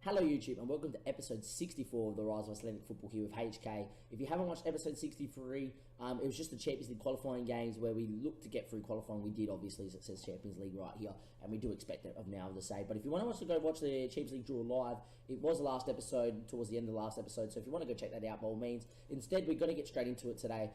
Hello YouTube and welcome to episode 64 of the Rise of Icelandic Football here with HK. If you haven't watched episode 63, it was just the Champions League qualifying games where we looked to get through qualifying. We did, obviously, as it says Champions League right here, and we do expect it of now to say. But if you want to go watch the Champions League draw live, it was the last episode, towards the end of the last episode, so if you want to go check that out, by all means. Instead, we're going to get straight into it today.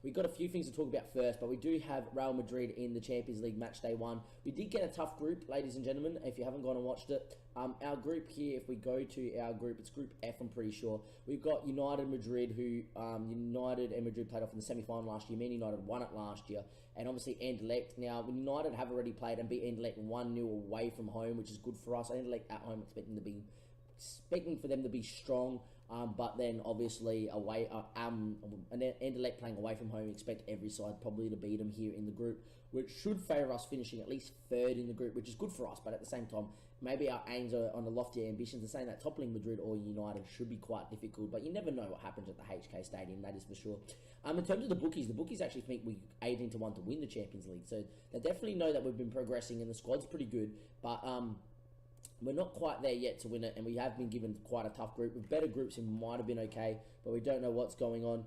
We've got a few things to talk about first, but we do have Real Madrid in the Champions League match day 1. We did get a tough group, ladies and gentlemen, if you haven't gone and watched it. Our group here, if we go to our group, it's Group F, I'm pretty sure. We've got United Madrid, who United and Madrid played off in the semi-final last year. Man United won it last year. And obviously Anderlecht. Now, United have already played and beat Anderlecht 1-0 away from home, which is good for us. Anderlecht at home, expecting for them to be strong, but then obviously away, and Anderlecht playing away from home, expect every side probably to beat them here in the group, which should favour us finishing at least third in the group, which is good for us. But at the same time, maybe our aims are on the loftier ambitions, and saying that toppling Madrid or United should be quite difficult, but you never know what happens at the HK Stadium, that is for sure. In terms of the bookies actually think we 18-1 to win the Champions League, so they definitely know that we've been progressing and the squad's pretty good, but we're not quite there yet to win it, and we have been given quite a tough group. With better groups, it might have been okay, but we don't know what's going on.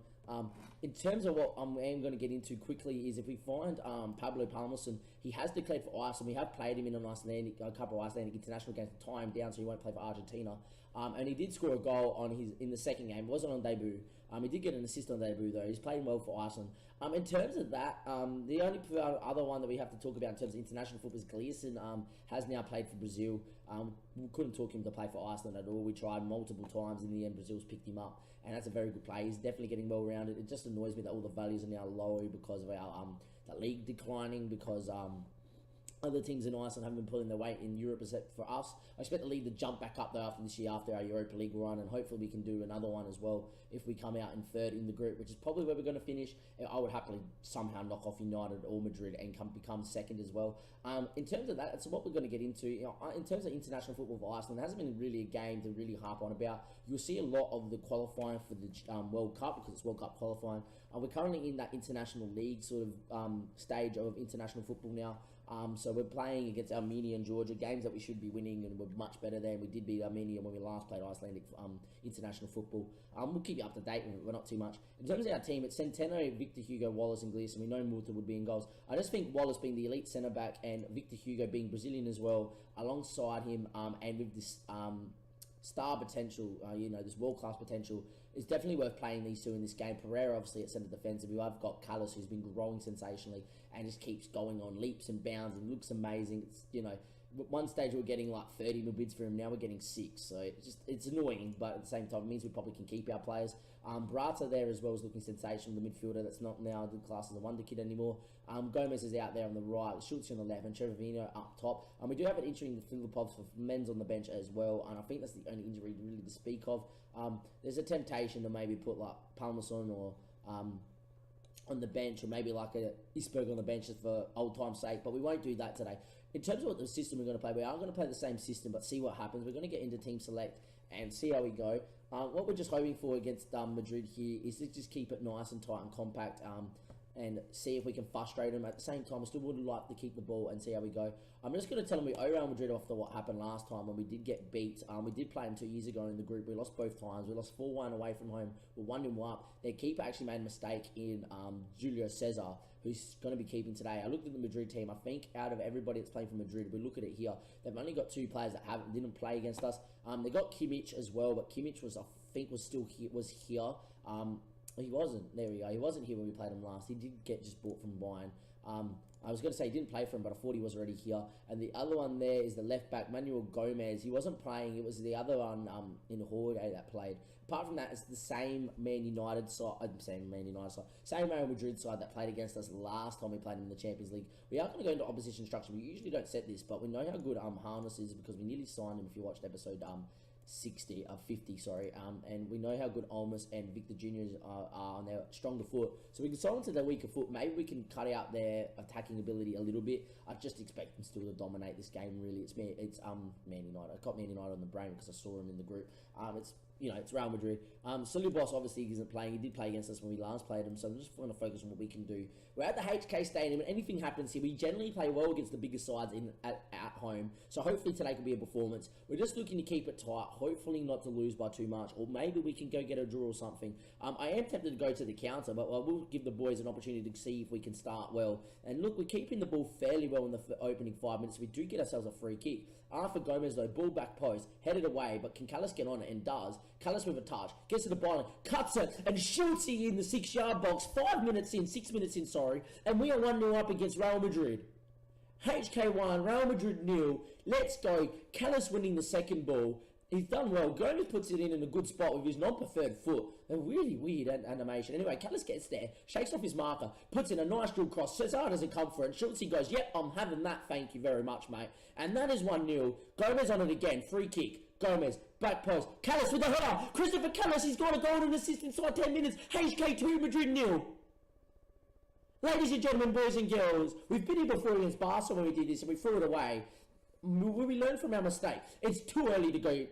In terms of what I am going to get into quickly is if we find Pablo Palmerson, he has declared for Iceland. We have played him in a couple of Icelandic international games to tie him down so he won't play for Argentina. And he did score a goal in the second game. It wasn't on debut. He did get an assist on debut though. He's playing well for Iceland. In terms of that, the only other one that we have to talk about in terms of international football is Gleason has now played for Brazil. We couldn't talk him to play for Iceland at all. We tried multiple times. In the end, Brazil's picked him up, and that's a very good player. He's definitely getting well rounded. It just annoys me that all the values are now low because of our the league declining, because other teams in Iceland haven't been pulling their weight in Europe except for us. I expect the league to jump back up though after this year, after our Europa League run, and hopefully we can do another one as well if we come out in third in the group, which is probably where we're going to finish. I would happily somehow knock off United or Madrid and become second as well. In terms of that, that's what we're going to get into. In terms of international football for Iceland, there hasn't been really a game to really harp on about. You'll see a lot of the qualifying for the World Cup, because it's World Cup qualifying. We're currently in that international league sort of stage of international football now. So we're playing against Armenia and Georgia, games that we should be winning, and we're much better than we did beat Armenia when we last played Icelandic international football. We'll keep you up to date with it, but not too much. In terms of our team, it's Centeno, Victor Hugo, Wallace and Gleason. We know Murta would be in goals. I just think Wallace being the elite centre-back and Victor Hugo being Brazilian as well, alongside him, and with this star potential, this world-class potential, is definitely worth playing these two in this game. Pereira, obviously, at centre defensive. I've got Callas, who's been growing sensationally and just keeps going on leaps and bounds and looks amazing. It's, at one stage we were getting like 30 mil bids for him, now we're getting 6, so it's annoying, but at the same time it means we probably can keep our players. Brata there as well is looking sensational, the midfielder that's not now the class as a wonder kid anymore. Gomez is out there on the right, Schultz on the left, and Trevino up top. And we do have an injury in the Filipovs for men's on the bench as well, and I think that's the only injury really to speak of. There's a temptation to maybe put like Palmerson or on the bench, or maybe like a Isberg on the bench just for old time's sake, but we won't do that today. In terms of what the system we're going to play, we are going to play the same system, but see what happens. We're going to get into team select and see how we go. What we're just hoping for against Madrid here is to just keep it nice and tight and compact, and see if we can frustrate them. At the same time, I still would like to keep the ball and see how we go. I'm just going to tell them we owe Real Madrid after what happened last time when we did get beat. We did play them 2 years ago in the group. We lost both times. We lost 4-1 away from home. We're 1-1 up. Their keeper actually made a mistake in Julio Cesar, who's going to be keeping today. I looked at the Madrid team. I think out of everybody that's playing for Madrid, we look at it here, they've only got 2 players that didn't play against us. They got Kimmich as well, but Kimmich was here. He wasn't. There we go. He wasn't here when we played him last. He did get just bought from Bayern. I was going to say he didn't play for him, but I thought he was already here. And the other one there is the left back, Manuel Gomez. He wasn't playing. It was the other one in Jorge that played. Apart from that, it's the same Man United side. Same Real Madrid side that played against us last time we played him in the Champions League. We are going to go into opposition structure. We usually don't set this, but we know how good Harness is because we nearly signed him. If you watched episode 50, and we know how good Olmos and Victor Juniors are on their stronger foot, so we can sign them to their weaker foot. Maybe we can cut out their attacking ability a little bit. I just expect them still to dominate this game. Really, it's Man United. I got Man United on the brain because I saw him in the group. It's Real Madrid. Sulibos obviously isn't playing. He did play against us when we last played him, so I'm just going to focus on what we can do We're at the HK Stadium, and anything happens here. We generally play well against the bigger sides at home, so hopefully today can be a performance. We're just looking to keep it tight, hopefully not to lose by too much, or maybe we can go get a draw or something. I am tempted to go to the counter, but I will give the boys an opportunity to see if we can start well. And look, we're keeping the ball fairly well in the opening 5 minutes. We do get ourselves a free kick. Arthur Gomez, though, ball back post, headed away, but can Callis get on it? And does. Callis with a touch, gets to the ball, cuts it, and shoots it in the 6-yard box. 6 minutes in, and we are 1-0 up against Real Madrid. HK 1, Real Madrid 0. Let's go. Callis winning the second ball. He's done well. Gomez puts it in a good spot with his non-preferred foot. A really weird animation. Anyway, Callis gets there, shakes off his marker, puts in a nice drill cross. Cesar doesn't come for it. Schultz goes, yep, I'm having that. Thank you very much, mate. And that is 1-0. Gomez on it again. Free kick. Gomez, back post. Callis with the header. Christopher Callis, he's got a golden assist inside 10 minutes. HK 2, Madrid 0. Ladies and gentlemen, boys and girls, we've been here before against Barca when we did this and we threw it away. Will we learn from our mistake? It's too early to go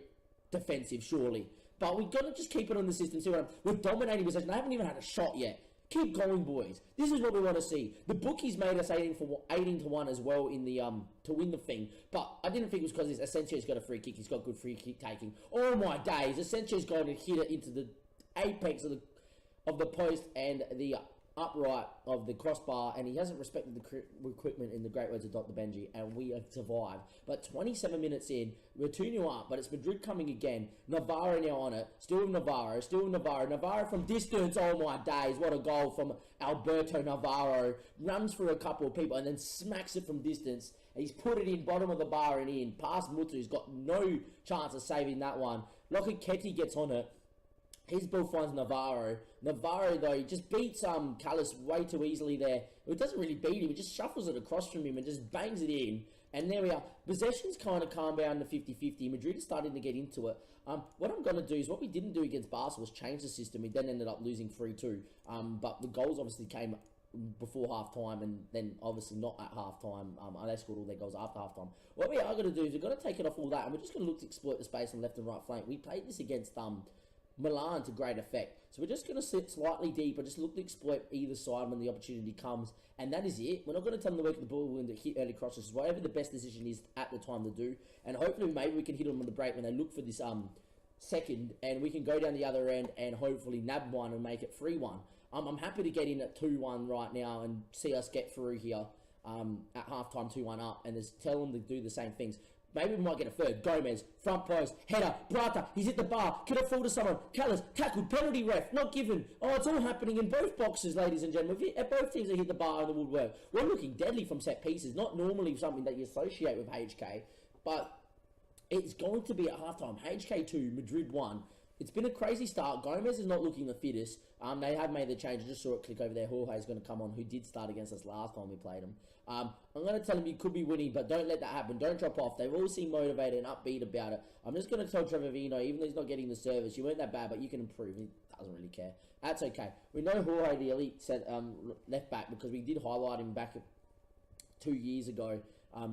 defensive, surely. But we've got to just keep it on the system. See what we're dominating possession. They haven't even had a shot yet. Keep going, boys. This is what we want to see. The bookies made us 18 to 1 as well in the to win the thing. But I didn't think it was because Asensio's got a free kick. He's got good free kick taking. Oh my days. Asensio's going to hit it into the apex of the post and the upright of the crossbar, and he hasn't respected the equipment in the great words of Dr. Benji, and we have survived. But 27 minutes in, we're 2-0 up, but it's Madrid coming again. Navarro now on it, still with Navarro. Navarro from distance, oh my days, what a goal from Alberto Navarro. Runs through a couple of people and then smacks it from distance. He's put it in, bottom of the bar and in, past Mutu, who's got no chance of saving that one. Lokiketi gets on it. His ball finds Navarro. Navarro, though, he just beats Callis way too easily there. It doesn't really beat him. He just shuffles it across from him and just bangs it in. And there we are. Possession's kind of calmed down to 50-50. Madrid is starting to get into it. What I'm going to do is what we didn't do against Barca was change the system. We then ended up losing 3-2. But the goals obviously came before half-time and then obviously not at half-time. They scored all their goals after half-time. What we are going to do is we're going to take it off all that and we're just going to look to exploit the space on left and right flank. We played this against Milan to great effect. So we're just going to sit slightly deeper, just look to exploit either side when the opportunity comes, and that is it. We're not going to tell them to work the ball and to hit early crosses, whatever the best decision is at the time to do, and hopefully maybe we can hit them on the break when they look for this second, and we can go down the other end and hopefully nab one and make it 3-1. I'm happy to get in at 2-1 right now and see us get through here at halftime 2-1 up, and just tell them to do the same things. Maybe we might get a third. Gomez, front post, header, Brata, he's hit the bar, can it fall to someone? Callis, tackled, penalty ref, not given. Oh, it's all happening in both boxes, ladies and gentlemen. Both teams have hit the bar in the woodwork. We're looking deadly from set pieces, not normally something that you associate with HK, but it's going to be at halftime. HK 2, Madrid 1. It's been a crazy start. Gomez is not looking the fittest. They have made the change. I just saw it click over there. Jorge's going to come on, who did start against us last time we played him. I'm going to tell him you could be winning, but don't let that happen. Don't drop off. They all seem motivated and upbeat about it. I'm just going to tell Trevor Vino, even though he's not getting the service, you weren't that bad, but you can improve. He doesn't really care. That's okay. We know Jorge, the elite left back, because we did highlight him back 2 years ago.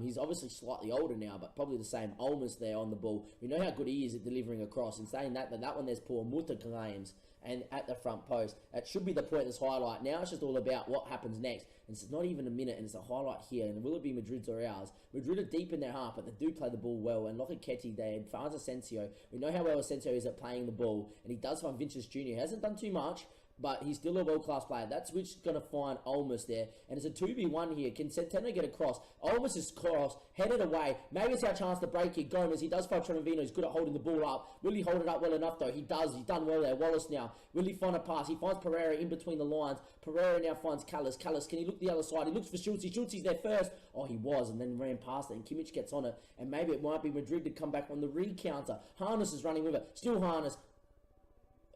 He's obviously slightly older now, but probably the same. Almost there on the ball. We know how good he is at delivering across. And saying that one there's poor Muta claims and at the front post. That should be the point of this highlight. Now it's just all about what happens next. And it's not even a minute, and it's a highlight here. And will it be Madrid's or ours? Madrid are deep in their half, but they do play the ball well. And Lokiketi there finds Asensio. We know how well Asensio is at playing the ball. And he does find Vinicius Jr. He hasn't done too much, but he's still a world-class player. That's which is going to find Olmos there. And it's a 2v1 here. Can Centeno get across? Olmos is cross, headed away. Maybe it's our chance to break here. Gomez, he does find Trevino. He's good at holding the ball up. Will he hold it up well enough, though? He does. He's done well there. Wallace now. Will he find a pass? He finds Pereira in between the lines. Pereira now finds Callis. Callis, can he look the other side? He looks for Schultz. Schultz there first. Oh, he was, and then ran past it. And Kimmich gets on it. And maybe it might be Madrid to come back on the recounter. Harness is running with it. Still Harness.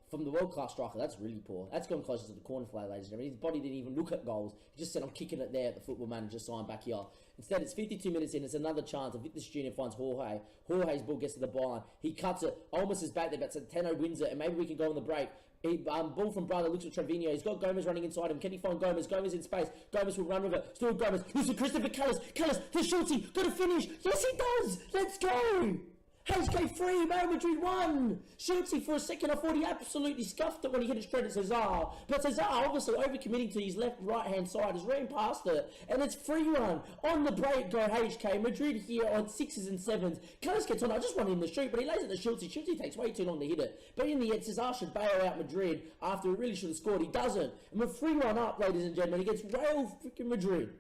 From the world-class striker, that's really poor. That's gone closer to the corner flag, ladies and gentlemen. His body didn't even look at goals. He just said, I'm kicking it there at the football manager sign back here. Instead, it's 52 minutes in. It's another chance. Vinicius Jr. finds Jorge. Jorge's ball gets to the byline. He cuts it. Almost is back there, but Centeno wins it, and maybe we can go on the break. Ball from Brother looks at Trevino. He's got Gomez running inside him. Can he find Gomez? Gomez in space. Gomez will run with it. Still Gomez. Listen, Christopher Callis. Callis, the Schultz. Got to finish. Yes, he does. Let's go. HK3, Real Madrid 1! Schultz for a second, I thought he absolutely scuffed it when he hit it straight at Cesar. But Cesar obviously overcommitting to his left, right-hand side, has ran past it. And it's 3-1. On the break go HK. Madrid here on 6s and 7s. Callis gets on, I just wanted him to shoot, but he lays it to Schultz. Schultz takes way too long to hit it. But in the end, Cesar should bail out Madrid after he really should have scored. He doesn't. And we're 3-1 up, ladies and gentlemen, against Real freaking Madrid.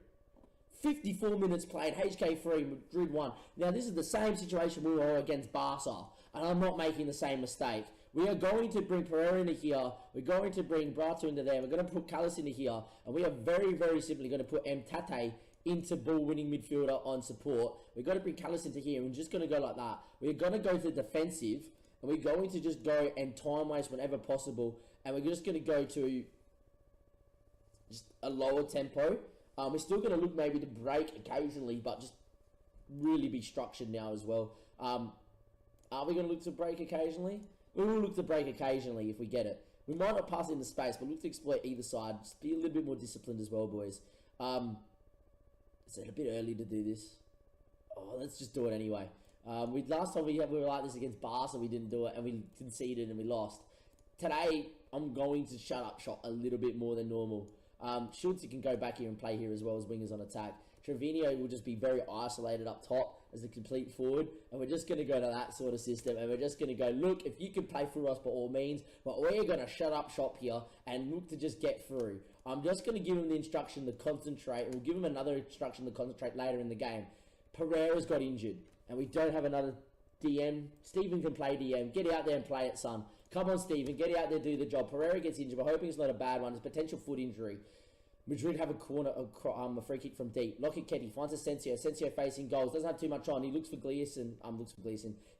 54 minutes played, HK3, Madrid 1. Now, this is the same situation we were against Barca, and I'm not making the same mistake. We are going to bring Pereira into here, we're going to bring Brato into there, we're going to put Callis into here, and we are very, very simply going to put Mtate into ball-winning midfielder on support. We're going to bring Callis into here, and we're just going to go like that. We're going to go to defensive, and we're going to just go and time waste whenever possible, and we're just going to go to just a lower tempo. We're still going to look maybe to break occasionally, but just really be structured now as well. Are we going to look to break occasionally? We will look to break occasionally if we get it. We might not pass into space, but look to exploit either side. Just be a little bit more disciplined as well, boys. Is it a bit early to do this? Oh, let's just do it anyway. Last time we were like this against Barca, we didn't do it, and we conceded and we lost. Today, I'm going to shut up shop a little bit more than normal. Schultz can go back here and play here as well as wingers on attack. Trevino will just be very isolated up top as a complete forward, and we're just going to go to that sort of system, and we're just going to go, look, if you can play through us by all means, but we're going to shut up shop here and look to just get through. I'm just going to give him the instruction to concentrate, and we'll give him another instruction to concentrate later in the game. Pereira's got injured, and we don't have another DM. Steven can play DM. Get out there and play it, son. Come on, Steven. Get out there, do the job. Pereira gets injured. We're hoping it's not a bad one. It's a potential foot injury. Madrid have a corner, a free kick from deep. Lockett Ketty finds Asensio. Asensio facing goals. Doesn't have too much on. He looks for Gleason.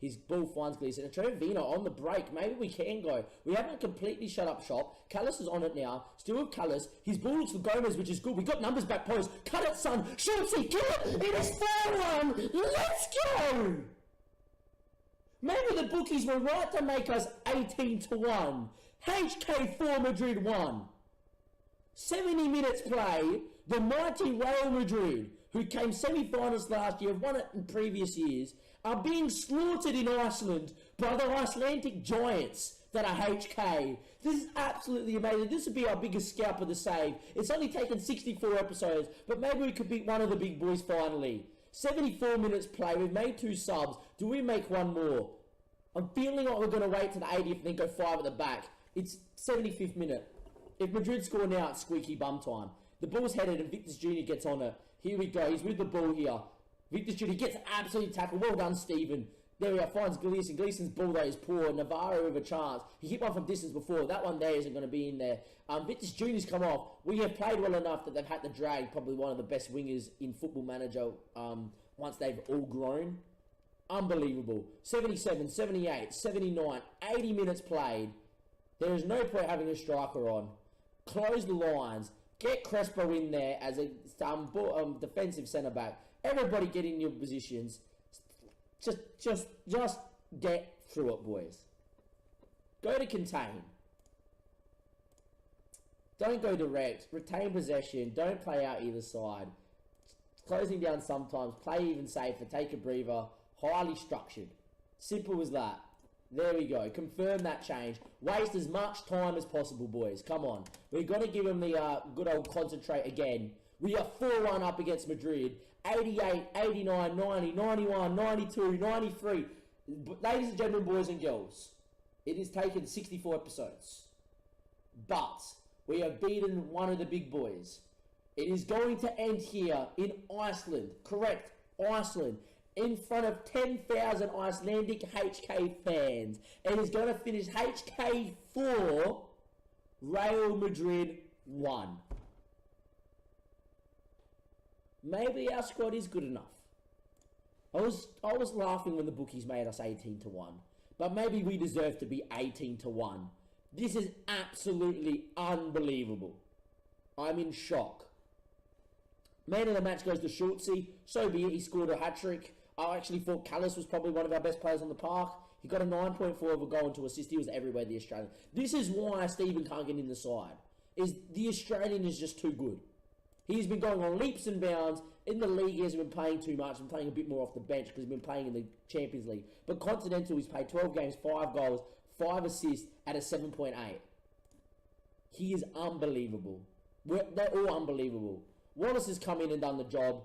His ball finds Gleason. And Trevino on the break. Maybe we can go. We haven't completely shut up shop. Callis is on it now. Still with Callis. His ball looks for Gomez, which is good. We got numbers back post. Cut it, son. Schultz, kill it. It is 4-1. Let's go. Maybe the bookies were right to make us 18-1. HK4 Madrid 1. 70 minutes play, the mighty Real Madrid, who came semi-finals last year, have won it in previous years, are being slaughtered in Iceland by the Icelandic giants that are HK. This is absolutely amazing. This would be our biggest scalp of the save. It's only taken 64 episodes, but maybe we could beat one of the big boys finally. 74 minutes play, we've made 2 subs. Do we make one more? I'm feeling like we're going to wait to the 80th and then go 5 at the back. It's 75th minute. If Madrid score now, it's squeaky bum time. The ball's headed and Victor Jr. gets on it. Here we go. He's with the ball here. Victor Jr. gets absolutely tackled. Well done, Stephen. There we go. Finds Gleason. Gleason's ball, though, is poor. Navarro with a chance. He hit one from distance before. That one there isn't going to be in there. Victor Jr.'s come off. We have played well enough that they've had to drag probably one of the best wingers in Football Manager once they've all grown. Unbelievable. 77, 78, 79, 80 minutes played. There is no point having a striker on. Close the lines. Get Crespo in there as a defensive centre-back. Everybody get in your positions. Just get through it, boys. Go to contain. Don't go direct. Retain possession. Don't play out either side. Closing down sometimes. Play even safer. Take a breather. Highly structured. Simple as that. There we go. Confirm that change. Waste as much time as possible, boys. Come on. We're going to give them the good old concentrate again. We are 4-1 up against Madrid. 88, 89, 90, 91, 92, 93. Ladies and gentlemen, boys and girls, it has taken 64 episodes. But we have beaten one of the big boys. It is going to end here in Iceland. Correct. Iceland. In front of 10,000 Icelandic HK fans. It is going to finish HK 4, Real Madrid 1. Maybe our squad is good enough. I was laughing when the bookies made us 18-1. But maybe we deserve to be 18-1. This is absolutely unbelievable. I'm in shock. Man of the match goes to Schultz. So be it, he scored a hat-trick. I actually thought Callis was probably one of our best players on the park. He got a 9.4 of a goal and 2 assists. He was everywhere, the Australian. This is why Stephen can't get in the side. The Australian is just too good. He's been going on leaps and bounds. In the league, he hasn't been playing too much and playing a bit more off the bench because he's been playing in the Champions League. But Continental, he's played 12 games, 5 goals, 5 assists at a 7.8. He is unbelievable. They're all unbelievable. Wallace has come in and done the job.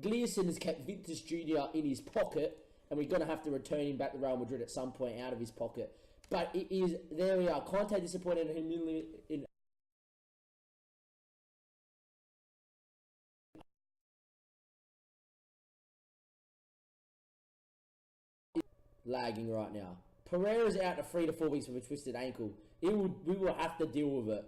Gleason has kept Vinicius Jr. in his pocket, and we're going to have to return him back to Real Madrid at some point out of his pocket. But it is, there we are. Conte disappointed in lagging right now. Pereira's out to 3 to 4 weeks with a twisted ankle. We will have to deal with it.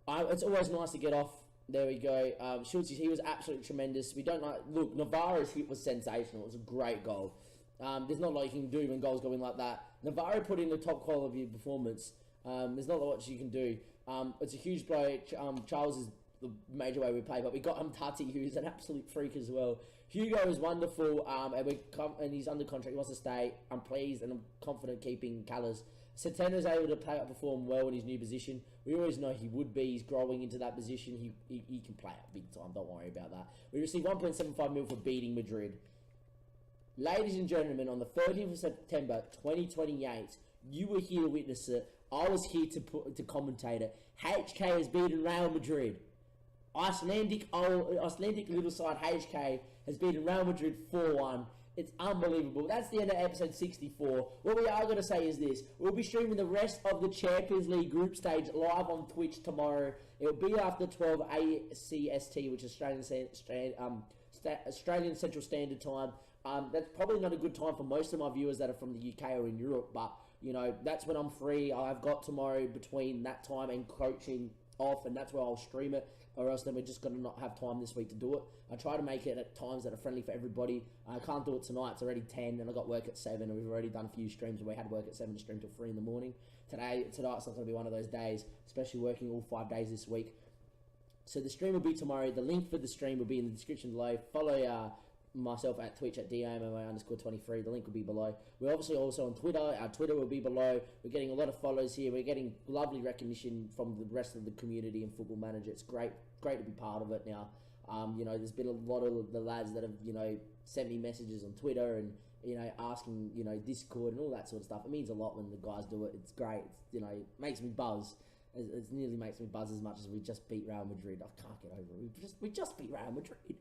It's always nice to get off. There we go. Schultz, he was absolutely tremendous. We don't know. Look, Navarro's hit was sensational. It was a great goal. There's not a lot you can do when goals go in like that. Navarro put in a top quality performance. There's not much you can do. It's a huge blow. Charles is the major way we play, but we got Tati, who's an absolute freak as well. Hugo is wonderful, and he's under contract. He wants to stay. I'm pleased and I'm confident keeping Callas. Centeno's able to perform well in his new position. We always know he would be. He's growing into that position. He can play it big time. Don't worry about that. We received 1.75 mil for beating Madrid. Ladies and gentlemen, on the 13th of September 2028, you were here to witness it. I was here to commentate it. HK has beaten Real Madrid. Icelandic little side HK has beaten Real Madrid 4-1. It's unbelievable. That's the end of episode 64. What we are going to say is this. We'll be streaming the rest of the Champions League group stage live on Twitch tomorrow. It'll be after 12 ACST, which is Australian Central Standard Time. That's probably not a good time for most of my viewers that are from the UK or in Europe, but, you know, that's when I'm free. I've got tomorrow between that time and coaching off, and that's where I'll stream it, or else then we're just going to not have time this week to do it. I try to make it at times that are friendly for everybody. I can't do it tonight. It's already 10, and I got work at 7, and we've already done a few streams, and we had work at 7 to stream till 3 in the morning. Tonight's not going to be one of those days, especially working all 5 days this week. So the stream will be tomorrow. The link for the stream will be in the description below. Follow myself at Twitch at DIMMO_23. The link will be below. We're obviously also on Twitter. Our Twitter will be below. We're getting a lot of follows here. We're getting lovely recognition from the rest of the community and Football Manager. It's great to be part of it now. You know, there's been a lot of the lads that have, you know, sent me messages on Twitter and, you know, asking, you know, Discord and all that sort of stuff. It means a lot when the guys do it. It's great. It's, you know, it makes me buzz. It nearly makes me buzz as much as we just beat Real Madrid. I can't get over it. We just beat Real Madrid.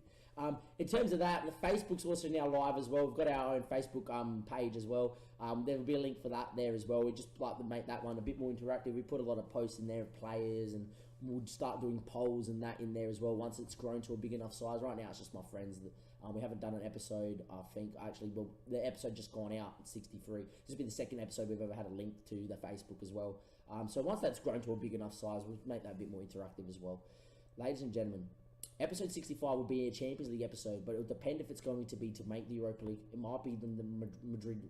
In terms of that, the Facebook's also now live as well. We've got our own Facebook page as well. There will be a link for that there as well. We just like to make that one a bit more interactive. We put a lot of posts in there of players, and we'll start doing polls and that in there as well once it's grown to a big enough size. Right now, it's just my friends. We haven't done an episode, I think. Actually, well, the episode just gone out, 63. This has been the second episode we've ever had a link to the Facebook as well. So once that's grown to a big enough size, we'll make that a bit more interactive as well. Ladies and gentlemen, episode 65 will be a Champions League episode, but it'll depend if it's going to be to make the Europa League. It might be the Madrid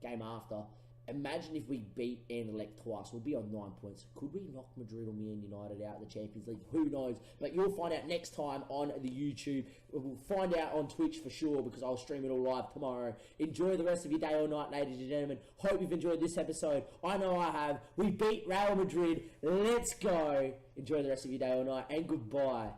game after. Imagine if we beat Anderlecht twice. We'll be on 9 points. Could we knock Madrid or Man United out of the Champions League? Who knows? But you'll find out next time on the YouTube. We'll find out on Twitch for sure, because I'll stream it all live tomorrow. Enjoy the rest of your day or night, ladies and gentlemen. Hope you've enjoyed this episode. I know I have. We beat Real Madrid. Let's go. Enjoy the rest of your day or night, and goodbye.